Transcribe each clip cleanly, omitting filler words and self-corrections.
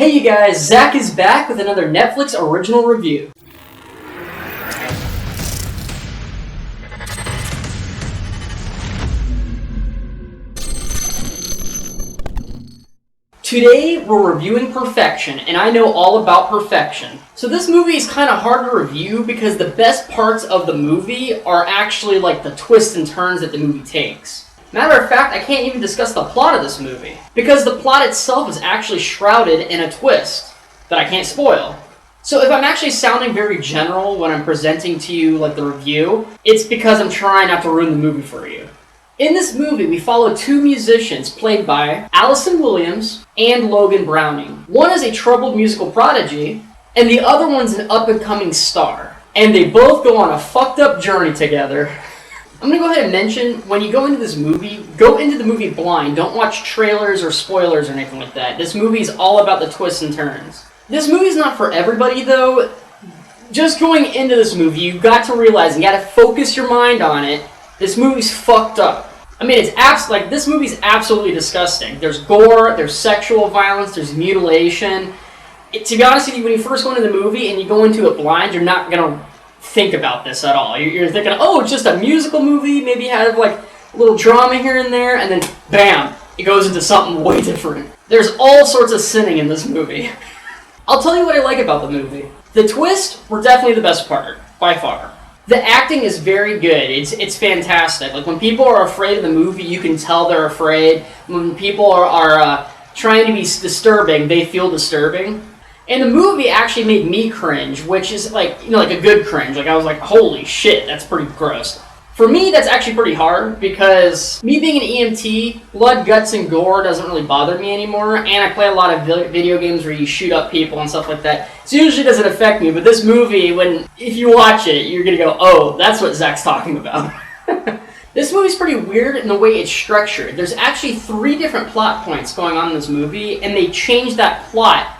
Hey you guys, Zach is back with another Netflix original review. Today we're reviewing Perfection, and I know all about Perfection. So this movie is kind of hard to review because the best parts of the movie are actually like the twists and turns that the movie takes. Matter of fact, I can't even discuss the plot of this movie because the plot itself is actually shrouded in a twist that I can't spoil. So if I'm actually sounding very general when I'm presenting to you like the review, it's because I'm trying not to ruin the movie for you. In this movie, we follow two musicians played by Allison Williams and Logan Browning. One is a troubled musical prodigy, and the other one's an up-and-coming star. And they both go on a fucked up journey together. I'm going to go ahead and mention, when you go into this movie, go into the movie blind. Don't watch trailers or spoilers or anything like that. This movie is all about the twists and turns. This movie's not for everybody, though. Just going into this movie, you've got to realize, you got to focus your mind on it. This movie's fucked up. I mean, this movie's absolutely disgusting. There's gore, there's sexual violence, there's mutilation. To be honest with you, when you first go into the movie and you go into it blind, you're not going to think about this at all. You're thinking, oh, it's just a musical movie, maybe have like a little drama here and there, and then bam, it goes into something way different. There's all sorts of sinning in this movie. I'll tell you what I like about the movie. The twists were definitely the best part, by far. The acting is very good. It's fantastic. Like when people are afraid of the movie, you can tell they're afraid. When people are trying to be disturbing, they feel disturbing. And the movie actually made me cringe, which is like a good cringe. Like I was like, holy shit, that's pretty gross. For me, that's actually pretty hard because me being an EMT, blood, guts, and gore doesn't really bother me anymore. And I play a lot of video games where you shoot up people and stuff like that. So it usually doesn't affect me. But this movie, if you watch it, you're going to go, oh, that's what Zach's talking about. This movie's pretty weird in the way it's structured. There's actually 3 different plot points going on in this movie, and they changed that plot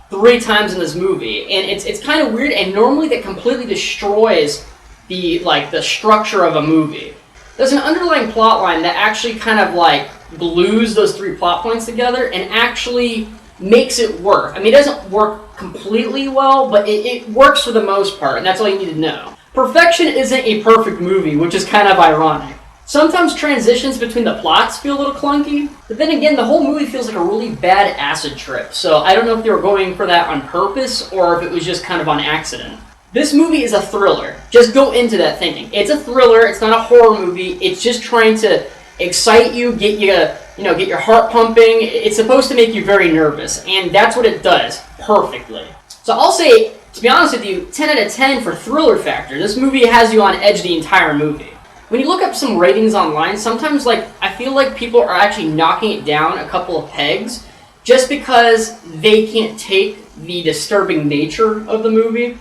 3 times in this movie. And it's kind of weird, and normally that completely destroys the structure of a movie. There's an underlying plot line that actually kind of like glues those 3 plot points together and actually makes it work. I mean, it doesn't work completely well, but it works for the most part, and that's all you need to know. Perfection isn't a perfect movie, which is kind of ironic. Sometimes transitions between the plots feel a little clunky, but then again, the whole movie feels like a really bad acid trip, so I don't know if they were going for that on purpose or if it was just kind of on accident. This movie is a thriller. Just go into that thinking. It's a thriller. It's not a horror movie. It's just trying to excite you, get your heart pumping. It's supposed to make you very nervous, and that's what it does perfectly. So I'll say, to be honest with you, 10 out of 10 for thriller factor. This movie has you on edge the entire movie. When you look up some ratings online, sometimes I feel like people are actually knocking it down a couple of pegs just because they can't take the disturbing nature of the movie.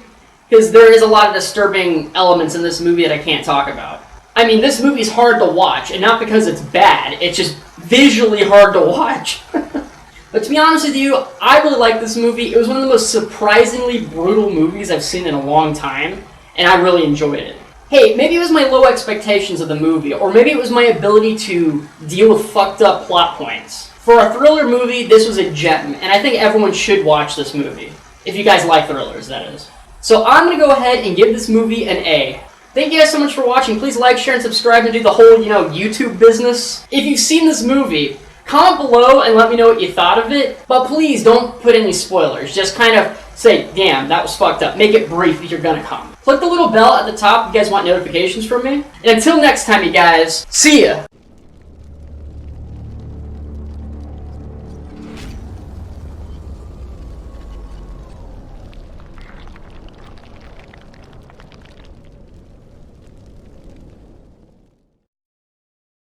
Because there is a lot of disturbing elements in this movie that I can't talk about. I mean, this movie's hard to watch, and not because it's bad, it's just visually hard to watch. But to be honest with you, I really like this movie. It was one of the most surprisingly brutal movies I've seen in a long time, and I really enjoyed it. Hey, maybe it was my low expectations of the movie, or maybe it was my ability to deal with fucked up plot points. For a thriller movie, this was a gem, and I think everyone should watch this movie. If you guys like thrillers, that is. So I'm going to go ahead and give this movie an A. Thank you guys so much for watching. Please like, share, and subscribe and do the whole, YouTube business. If you've seen this movie, comment below and let me know what you thought of it. But please don't put any spoilers. Just kind of say, damn, that was fucked up. Make it brief if you're going to comment. Click the little bell at the top if you guys want notifications from me. And until next time, you guys, see ya!